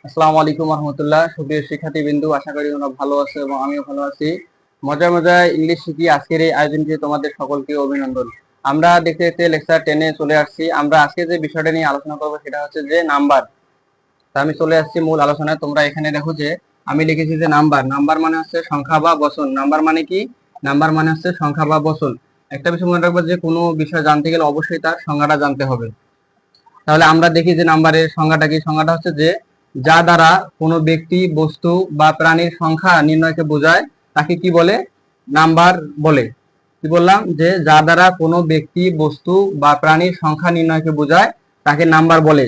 আসসালামু আলাইকুম রহমতুল্লাহ। সুপ্রিয় শিক্ষার্থীবৃন্দু, আশা করি তোমরা ভালো আছো এবং আমিও ভালো আছি। মজার মজায় ইংলিশ শিখি আজকের এই আয়োজনটি তোমাদের সকলকে অভিনন্দন। আমরা দেখতে দেখতে লেকচার 10-এ চলে আসছি। আমরা আজকে যে বিষয়টা নিয়ে আলোচনা করবো সেটা হচ্ছে যে নাম্বার। তা আমি চলে আসছি মূল আলোচনায়। তোমরা এখানে দেখো যে আমি লিখেছি যে নাম্বার। নাম্বার মানে হচ্ছে সংখ্যা বা বচন। নাম্বার মানে কি? নাম্বার মানে হচ্ছে সংখ্যা বা বচন। একটা বিষয় মনে রাখবো যে কোনো বিষয় জানতে গেলে অবশ্যই তার সংজ্ঞাটা জানতে হবে। তাহলে আমরা দেখি যে নাম্বারের সংজ্ঞাটা কি। সংজ্ঞাটা হচ্ছে যে যা দ্বারা কোনো ব্যক্তি, বস্তু বা প্রাণীর সংখ্যা নির্ণয়কে বোঝায় তাকে কি বলে? নাম্বার বলে। কি বললাম? যে যা দ্বারা কোনো ব্যক্তি, বস্তু বা প্রাণীর সংখ্যা নির্ণয়কে বোঝায় তাকে নাম্বার বলে।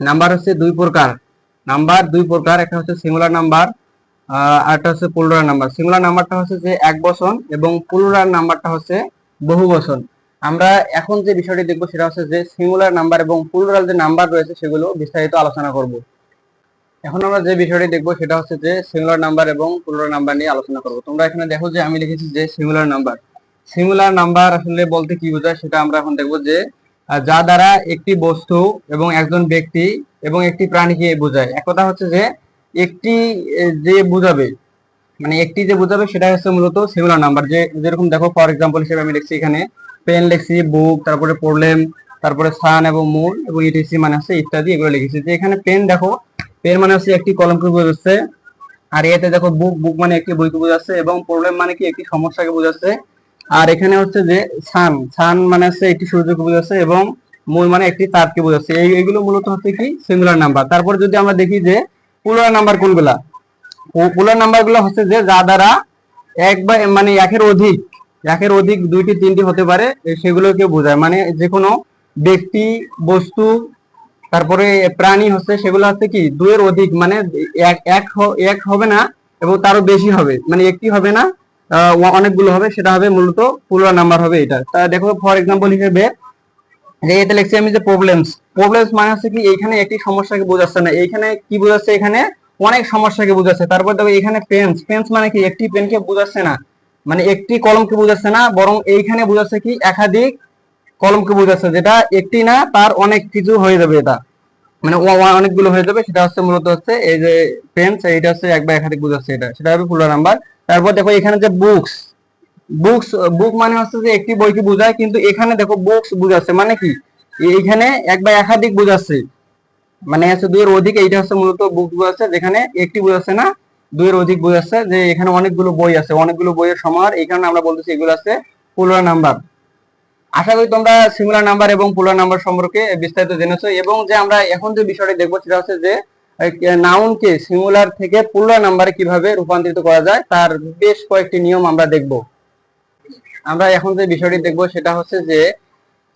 নাম্বার হচ্ছে দুই প্রকার। নাম্বার দুই প্রকার, একটা হচ্ছে সিঙ্গুলার নাম্বার আর একটা হচ্ছে প্লুরাল নাম্বার। সিঙ্গুলার নাম্বারটা হচ্ছে যে এক বচন এবং প্লুরাল নাম্বারটা হচ্ছে বহু বচন। আমরা এখন যে বিষয়টি দেখবো সেটা হচ্ছে যে সিঙ্গুলার নাম্বার এবং প্লুরাল যে নাম্বার রয়েছে সেগুলো বিস্তারিত আলোচনা করব। এখন আমরা যে বিষয়টি দেখবো সেটা হচ্ছে যে সিঙ্গুলার নাম্বার এবং প্লুরাল নাম্বার নিয়ে আলোচনা করব। তোমরা এখানে দেখো যে আমি লিখেছি যে সিঙ্গুলার নাম্বার। সিঙ্গুলার নাম্বার আসলে বলতে কি বোঝায় সেটা আমরা এখন দেখবো যে যা দ্বারা একটি বস্তু এবং একজন ব্যক্তি এবং একটি প্রাণীকে বোঝায়। এক কথা হচ্ছে যে একটি যে বোঝাবে, মানে একটি যে বোঝাবে সেটা হচ্ছে মূলত সিঙ্গুলার নাম্বার। যে যেরকম দেখো, ফর এক্সাম্পল হিসেবে আমি লিখছি এখানে পেন লিখছি, বুক, তারপরে প্রবলেম, তারপরে সান এবং মূল এবং ইটিসি মানে হচ্ছে ইত্যাদি, এগুলো লিখেছি। যে এখানে পেন দেখো, পেন মানে হচ্ছে একটি কলমকে বোঝাচ্ছে। আর এতে দেখো বুক, বুক মানে একটি বইকে বোঝাচ্ছে এবং প্রবলেম মানে কি একটি সমস্যাকে বোঝাচ্ছে। আর এখানে হচ্ছে যে সান, সান মানে হচ্ছে একটি সূর্যকে বোঝাচ্ছে এবং মূল মানে একটি তারকে বোঝাচ্ছে। এইগুলো মূলত হচ্ছে কি সিঙ্গুলার নাম্বার। তারপর যদি আমরা দেখি যে প্লুরাল নাম্বার কোনগুলা, প্লুরাল নাম্বার গুলো হচ্ছে যে যা দ্বারা এক বা মানে একের অধিক দুইটি তিনটি হতে পারে সেগুলোকে বোঝায়। মানে যে কোনো ব্যক্তি, বস্তু, তারপরে প্রাণী হচ্ছে সেগুলো হচ্ছে কি দুইয়ের অধিক, মানে এক হবে না এবং তারও বেশি হবে, মানে একটি হবে না, অনেকগুলো হবে, সেটা হবে মূলত প্লুরাল নাম্বার হবে এটা। তা দেখো ফর এক্সাম্পল হিসেবে যে এতে লিখছি আমি যে প্রবলেমস। প্রবলেমস মানে হচ্ছে কি এখানে একটি সমস্যাকে বোঝাচ্ছে না, এইখানে কি বোঝাচ্ছে? এখানে অনেক সমস্যাকে বোঝাচ্ছে। তারপর দেখো এখানে পেন্স, পেন্স মানে কি একটি পেনকে বোঝাচ্ছে না, মানে একটি কলমকে বোঝাচ্ছে না, বরং এইখানে বোঝাচ্ছে কি একাধিক কলমকে বোঝাচ্ছে, যেটা একটি না তার অনেক কিছু হয়ে যাবে, এটা মানে অনেকগুলো হয়ে যাবে। সেটা হচ্ছে মূলত হচ্ছে এই যে পেন্স, এইটা হচ্ছে এক বা একাধিক বোঝাচ্ছে, এটা সেটা হবে প্লুরাল নাম্বার। তারপর দেখো এখানে যে বুকস, বুকস, বুক মানে হচ্ছে যে একটি বইকে বোঝায়, কিন্তু এখানে দেখো বুকস বোঝাচ্ছে মানে কি এইখানে এক বা একাধিক বোঝাচ্ছে, মানে হচ্ছে দুইয়ের অধিক। এইটা হচ্ছে মূলত বুক বোঝাচ্ছে, যেখানে একটি বোঝাচ্ছে না দুইয়ের অধিক বোঝাচ্ছে, যে এখানে অনেকগুলো বই আছে, অনেকগুলো বইয়ের সমাহার, এই কারণে আমরা বলতেছি এগুলো আছে প্লুরাল নাম্বার। আশা করি তোমরা সিঙ্গুলার নাম্বার এবং প্লুরাল নাম্বার সম্পর্কে বিস্তারিত জেনেছো। এবং যে আমরা এখন যে বিষয়টি দেখবো সেটা হচ্ছে যে নাউনকে সিঙ্গুলার থেকে প্লুরাল নাম্বারে কিভাবে রূপান্তরিত করা যায় তার বেশ কয়েকটি নিয়ম আমরা দেখব। আমরা এখন যে বিষয়টি দেখবো সেটা হচ্ছে যে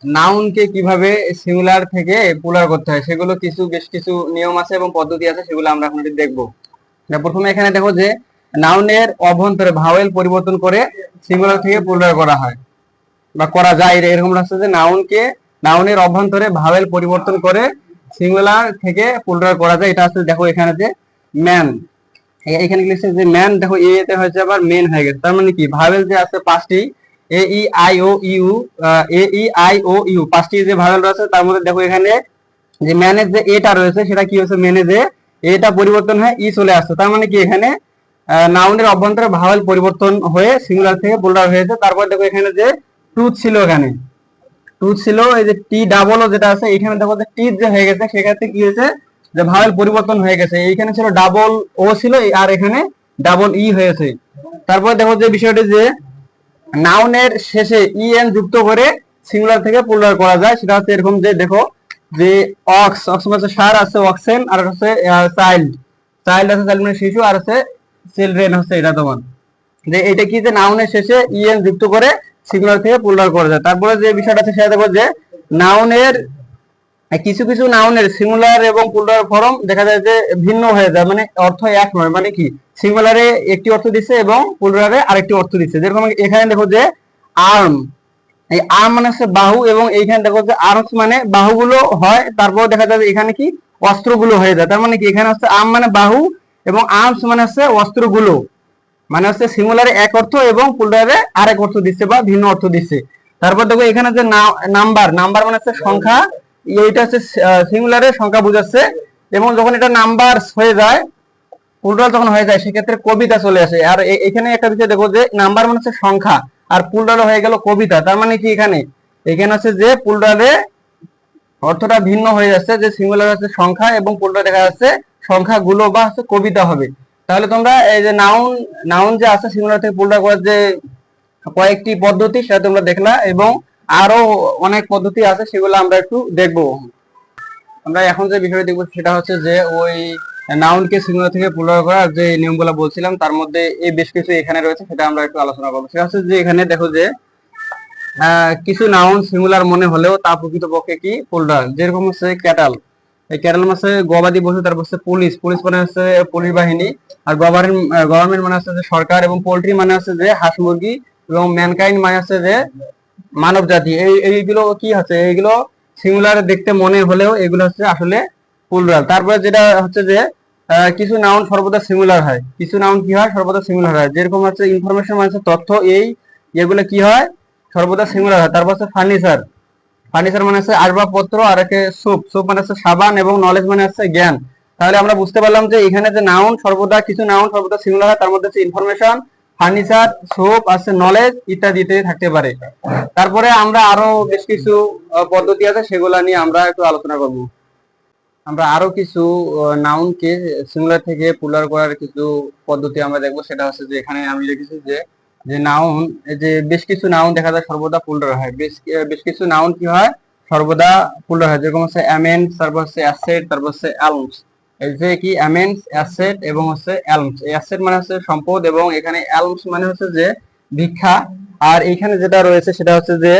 নাউনকে কিভাবে সিঙ্গুলার থেকে প্লুরাল করতে হয়, সেগুলো বেশ কিছু নিয়ম আছে এবং পদ্ধতি আছে, সেগুলো আমরা এখন দেখবো। প্রথমে এখানে দেখো যে নাউনের অভ্যন্তরে ভাওয়েল পরিবর্তন করে সিঙ্গুলার থেকে প্লুরাল করা হয় বা করা যায়। এরকম হচ্ছে যে নাউনের অভ্যন্তরে ভাওয়েল পরিবর্তন করে সিঙ্গুলার থেকে প্লুরাল করা যায়। এটা হচ্ছে দেখো এখানে যে ম্যান, এখানে লিখছে যে ম্যান, দেখো এতে হয়েছে আবার মেন হয়ে গেছে। তার মানে কি ভাওয়েল যে আছে পাঁচটি, এ ই আই ও ইউ, পাঁচটি যে ভাওয়েল রয়েছে তার মধ্যে দেখো এখানে যে ম্যানের যে এটা রয়েছে সেটা কি হচ্ছে মেনে যে এটা পরিবর্তন হয়ে ই চলে আসছে। তার মানে কি এখানে নাউনের অভ্যন্তরে ভাওয়েল পরিবর্তন হয়ে সিঙ্গুলার থেকে প্লুরাল হয়েছে। তারপর দেখো এখানে যে টুথ ছিল, এখানে টুথ ছিল, এই যে টি ডাবল ও যেটা আছে এখানে দেখো যে টিথ যে হয়ে গেছে, সেক্ষেত্রে কি হয়েছে যে ভাওয়েল পরিবর্তন হয়ে গেছে। এইখানে ছিল ডাবল ও ছিল আর এখানে ডাবল ই হয়েছে। তারপর দেখো যে বিষয়টি যে নাউনের শেষে ই এন যুক্ত করে সিঙ্গুলার থেকে প্লুরাল করা যায়, সেটা হচ্ছে এরকম যে দেখো যে অক্স, অক্স মানে সার আছে অক্সেন, আর হচ্ছে চাইল্ড, চাইল্ড আছে চাইল্ড মানে শিশু, আর হচ্ছে চিলড্রেন হচ্ছে এটা তোমার। যে এটা কি যে নাউনের শেষে ই এন যুক্ত করে সিঙ্গুলার থেকে প্লুরাল করা যায়। তারপরে যে বিষয়টা আছে সেটা দেখো যে নাউনের কিছু কিছু নাউনের সিঙ্গুলার এবং প্লুরাল ফর্ম দেখা যায় যে ভিন্ন হয়ে যায়, মানে অর্থ এক নয়। মানে কি সিঙ্গুলারে একটি অর্থ দিচ্ছে এবং প্লুরালে আরেকটি অর্থ দিচ্ছে। যেরকম এখানে দেখো যে আর্ম, এই আর্ম মানে হচ্ছে বাহু, এবং এইখানে দেখো যে আর্মস মানে বাহুগুলো হয়, তারপর দেখা যায় এখানে কি অস্ত্রগুলো হয়ে যায়। তার মানে কি এখানে হচ্ছে আর্ম মানে বাহু এবং আর্মস মানে হচ্ছে অস্ত্রগুলো, মানে হচ্ছে সিঙ্গুলারে এক অর্থ এবং প্লুরালে আরেক অর্থ দিচ্ছে বা ভিন্ন অর্থ দিচ্ছে। তারপর দেখো এখানে যে নাম্বার, নাম্বার মানে হচ্ছে সংখ্যা, এইটা হচ্ছে সিঙ্গুলারে সংখ্যা বোঝাচ্ছে, এবং যখন এটা নাম্বার হয়ে যায়, প্লুরাল যখন হয়ে যায়, সেক্ষেত্রে কবিতা চলে আসে। আর এখানে একটা বিষয় দেখো যে নাম্বার মানে হচ্ছে সংখ্যা, আর প্লুরাল হয়ে গেল কবিতা। তার মানে কি এখানে এখানে হচ্ছে যে প্লুরালে অর্থটা ভিন্ন হয়ে যাচ্ছে, যে সিঙ্গুলার হচ্ছে সংখ্যা এবং প্লুরাল দেখা যাচ্ছে সংখ্যাগুলো বা হচ্ছে কবিতা হবে। তাহলে তোমরা এই যে নাউন নাউন যে আছে সিঙ্গুলার থেকে প্লুরাল করার যে কয়েকটি পদ্ধতি সেটা তোমরা দেখলা, এবং আরো অনেক পদ্ধতি আছে, সেগুলো আমরা একটু দেখবো। আমরা এখন যে বিষয়টা দেখবো সেটা হচ্ছে যে ওই নাউনকে সিঙ্গুলার থেকে প্লুরাল করার যে নিয়মগুলো বলছিলাম, তার মধ্যে এই বেশ কিছু এখানে রয়েছে, সেটা আমরা একটু আলোচনা করবো। সেটা হচ্ছে যে এখানে দেখো যে কিছু নাউন সিঙ্গুলার মনে হলেও তা প্রকৃতপক্ষে কি প্লুরাল। যেরকম হচ্ছে ক্যাটাল, এই ক্যাটাল মানে গবাদি পশু, তারপর হচ্ছে পুলিশ, পুলিশ মানে হচ্ছে পুলিশ বাহিনী, আর গভর্নমেন্ট মানে হচ্ছে যে সরকার, এবং পোল্ট্রি মানে হচ্ছে যে হাঁস মুরগি, এবং ম্যানকাইন্ড মানে হচ্ছে যে মানব জাতি। এইগুলো কি হচ্ছে, এইগুলো সিঙ্গুলার দেখতে মনে হলেও এগুলো হচ্ছে আসলে প্লুরাল। তারপরে যেটা হচ্ছে যে কিছু নাউন সর্বদা সিঙ্গুলার হয়, কিছু নাউন কি হয় সর্বদা সিঙ্গুলার হয়। যেরকম হচ্ছে ইনফরমেশন মানে হচ্ছে তথ্য, এগুলো কি হয় সর্বদা সিঙ্গুলার হয়। তারপর হচ্ছে ফার্নিচার, ফার্নিচার মানে হচ্ছে আসবাবপত্র, আর একে সোপ, সোপ মানে হচ্ছে সাবান, এবং নলেজ মানে হচ্ছে জ্ঞান। তাহলে আমরা বুঝতে পারলাম যে এখানে যে নাউন সর্বদা কিছু নাউন সর্বদা সিঙ্গুলার হয়, তার মধ্যে হচ্ছে ইনফরমেশন, ফার্নিচার, সোপ আছে, নলেজ ইত্যাদিতে থাকতে পারে। তারপরে আমরা আরো বেশ কিছু পদ্ধতি আছে, সেগুলা নিয়ে আমরা একটু আলোচনা করব। আমরা আরো কিছু নাউনকে সিঙ্গুলার থেকে প্লুরাল করার কিছু পদ্ধতি আমরা দেখবো। সেটা হচ্ছে যে এখানে আমি লিখেছি যে যে নাউন, যে বেশ কিছু নাউন দেখা যায় সর্বদা প্লুরাল হয়, বেশ কিছু নাউন কি হয় সর্বদা প্লুরাল হয়। যেরকম হচ্ছে অ্যামেন্স, তারপর হচ্ছে অ্যাসেট, তারপর হচ্ছে অ্যালমস। এই যে কি অ্যামেন্স, অ্যাসেট এবং হচ্ছে অ্যালমস। এই অ্যাসেট মানে হচ্ছে সম্পদ, এবং এখানে অ্যালমস মানে হচ্ছে যে ভিক্ষা। আর এইখানে যেটা রয়েছে সেটা হচ্ছে যে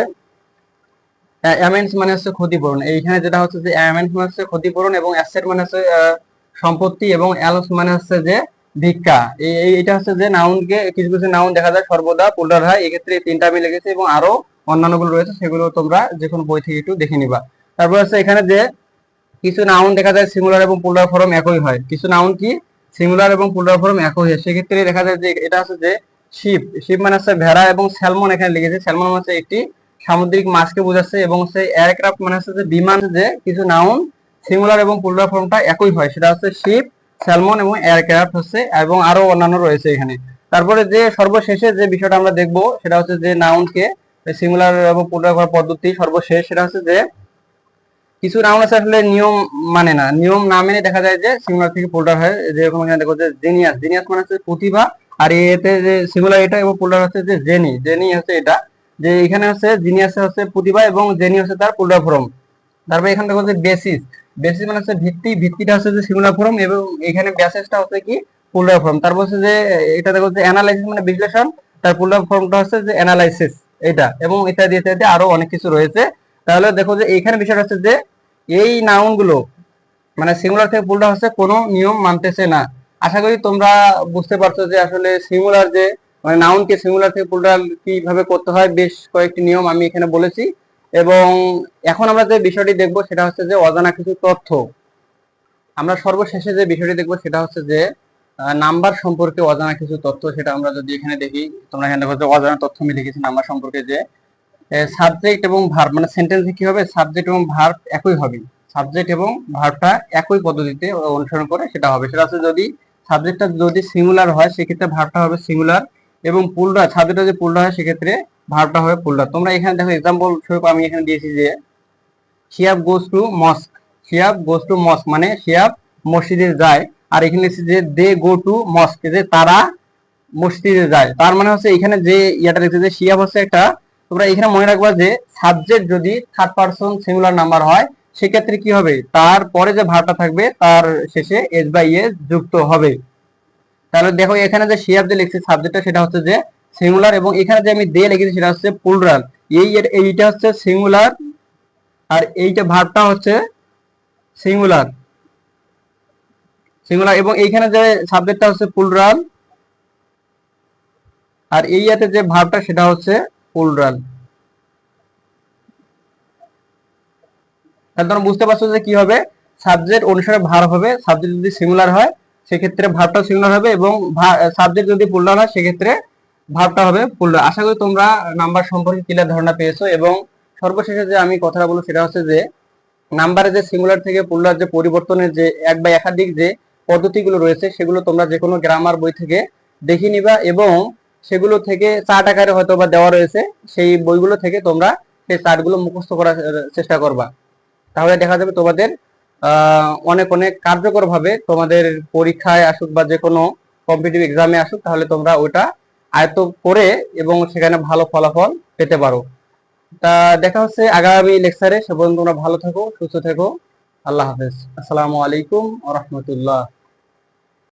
অ্যামেন্স মানে হচ্ছে ক্ষতিপূরণ। এইখানে যেটা হচ্ছে যে অ্যামেন্স মানে হচ্ছে ক্ষতিপূরণ, এবং অ্যাসেট মানে হচ্ছে সম্পত্তি, এবং অ্যালস মানে হচ্ছে যে ভিক্ষা। এইটা হচ্ছে যে নাউনকে, কিছু কিছু নাউন দেখা যায় সর্বদা প্লুরাল হয়। এক্ষেত্রে তিনটা আমি লিখেছি, এবং আরো অন্যান্যগুলো রয়েছে, সেগুলো তোমরা যে কোনো বই থেকে একটু দেখে নিবা। তারপর হচ্ছে এখানে যে কিছু নাউন দেখা যায় সিঙ্গুলার এবং প্লুরাল ফর্ম একই হয়, কিছু নাউন কি সিঙ্গুলার এবং প্লুরাল ফর্ম একই হয়। সেক্ষেত্রে দেখা যায় যে এটা হচ্ছে যে শিপ, শিপ মানে হচ্ছে ভেড়া, এবং স্যালমন এখানে লিখেছে, স্যালমন মানে হচ্ছে একটি সামুদ্রিক মাছকে বোঝাচ্ছে, এবং হচ্ছে এয়ারক্রাফট মানে হচ্ছে যে বিমান। যে কিছু নাউন সিঙ্গুলার এবং প্লুরাল ফর্মটা একই হয়, সেটা হচ্ছে শিপ, স্যালমন এবং এয়ারক্রাফট হচ্ছে, এবং আরো অন্যান্য রয়েছে এখানে। তারপরে যে সর্বশেষে যে বিষয়টা আমরা দেখবো সেটা হচ্ছে যে নাউনকে সিঙ্গুলার এবং প্লুরাল করার পদ্ধতি সর্বশেষ, সেটা হচ্ছে যে কিছু নাউন আছে আসলে নিয়ম মানে না, নিয়ম না মেনে দেখা যায় যে সিঙ্গুলার থেকে প্লুরাল হয়। যেরকম এখানে দেখো যে জিনিয়াস, জিনিয়াস মানে হচ্ছে প্রতিভা, আর এতে যে সিঙ্গুলার এটা এবং প্লুরাল হচ্ছে যে জেনি, জেনি হচ্ছে এটা। যে এখানে হচ্ছে জিনিয়াস হচ্ছে প্রতিভা, এবং জেনি হচ্ছে তার প্লুরাল ফর্ম। তারপর এখানে দেখো যে বেসিস, বেসিস মানে হচ্ছে ভিত্তি, ভিত্তিটা হচ্ছে যে সিঙ্গুলার ফর্ম, এবং এখানে বেসিসটা হচ্ছে কি প্লুরাল ফর্ম। তারপর হচ্ছে যে এটা দেখো যে অ্যানালাইসিস মানে বিশ্লেষণ, তার প্লুরাল ফর্মটা হচ্ছে যে অ্যানালাইসিস এটা, এবং ইত্যাদি ইত্যাদি আরো অনেক কিছু রয়েছে। তাহলে দেখো যে এইখানে বিষয়টা হচ্ছে যে এই নাউন গুলো মানে সিঙ্গুলার থেকে প্লুরাল হচ্ছে কোনো নিয়ম মানতেছে না। আশা করি তোমরা বুঝতে পারছো যে আসলে সিঙ্গুলার যে মানে নাউনকে সিঙ্গুলার থেকে প্লুরাল কিভাবে করতে হয়, বেশ কয়েকটি নিয়ম আমি এখানে বলেছি। এবং এখন আমরা যে বিষয়টি দেখবো সেটা হচ্ছে যে অজানা কিছু তথ্য। আমরা সর্বশেষে যে বিষয়টি দেখবো সেটা হচ্ছে যে নাম্বার সম্পর্কে অজানা কিছু তথ্য। সেটা আমরা যদি এখানে দেখি, তোমরা এখানে দেখো যে অজানা তথ্য আমি লিখেছি নাম্বার সম্পর্কে, যে সাবজেক্ট এবং ভার্ব মানে সেন্টেন্সে কি হবে, সাবজেক্ট এবং ভার্ব একই হবে, সাবজেক্ট এবং ভার্বটা একই পদ্ধতিতে অনুসরণ করে সেটা হবে। সেটা হচ্ছে যদি সাবজেক্টটা যদি সিঙ্গুলার হয় সেক্ষেত্রে ভার্বটা হবে সিঙ্গুলার, এবং প্লুরাল সাবজেক্টটা যদি প্লুরাল হয় সেক্ষেত্রে ভার্বটা হবে প্লুরাল। তোমরা এখানে দেখো এক্সাম্পল স্বরূপ আমি এখানে দিয়েছি যে Shiyab goes to মস্ক, Shiyab goes to মস্ক মানে শিয়াব মসজিদে যায়। আর এখানে লিখছি যে দে গো টু মস্ক, যে তারা মসজিদে যায়। তার মানে হচ্ছে এখানে যে ইয়াটা দেখছে যে শিয়াব হচ্ছে একটা, তোমরা এখানে মনে রাখবা যে সাবজেক্ট যদি থার্ড পারসন সিঙ্গুলার নাম্বার হয় সেক্ষেত্রে কি হবে, তারপরে যে ভার্বটা থাকবে তার শেষে এস বাই এস যুক্ত হবে। তাহলে দেখো এখানে যে শিয়াব যে লিখছে সাবজেক্টটা সেটা হচ্ছে যে সিঙ্গুলার, এবং এখানে যে আমি দে লিখেছি সেটা হচ্ছে প্লুরাল। এইটা হচ্ছে সিঙ্গুলার, আর এইটা ভার্বটা হচ্ছে সিঙ্গুলার, সিঙ্গুলার, এবং এইখানে যে সাবজেক্টটা হচ্ছে প্লুরাল, আর এই ইয়াতে যে ভার্বটা সেটা হচ্ছে প্লুরাল। তাহলে তোমরা বুঝতে পারছো যে কি হবে, সাবজেক্ট অনুসারে ভার্ব হবে। সাবজেক্ট যদি সিঙ্গুলার হয় সেক্ষেত্রে ভার্বটা সিঙ্গুলার হবে, এবং সাবজেক্ট যদি প্লুরাল হয় সেক্ষেত্রে ভার্বটা হবে প্লুরাল। আশা করি তোমরা নাম্বার সম্পর্কে ক্লিয়ার ধারণা পেয়েছো। এবং সর্বশেষে যে আমি কথাটা বলবো সেটা হচ্ছে যে নাম্বারে যে সিঙ্গুলার থেকে প্লুরাল যে পরিবর্তনের যে এক বা একাধিক যে পদ্ধতিগুলো রয়েছে সেগুলো তোমরা যে কোনো গ্রামার বই থেকে দেখে নিবা, এবং সেগুলো থেকে চার্ট আকারে হয়তো বা দেওয়া রয়েছে, সেই বইগুলো থেকে তোমরা সেই চার্টগুলো মুখস্থ করার চেষ্টা করবা। তাহলে দেখা যাবে তোমাদের অনেক অনেক কার্যকর ভাবে তোমাদের পরীক্ষায় আসুক বা যে কোনো কম্পিটিটিভ এক্সামে আসুক, তাহলে তোমরা ওটা আয়ত্ত করে এবং সেখানে ভালো ফলাফল পেতে পারো। তা দেখা হচ্ছে আগামী লেকচারে। সে পর্যন্ত তোমরা ভালো থাকো, সুস্থ থেকো। আল্লাহ হাফেজ। আসসালামু আলাইকুম ওয়া রাহমাতুল্লাহ।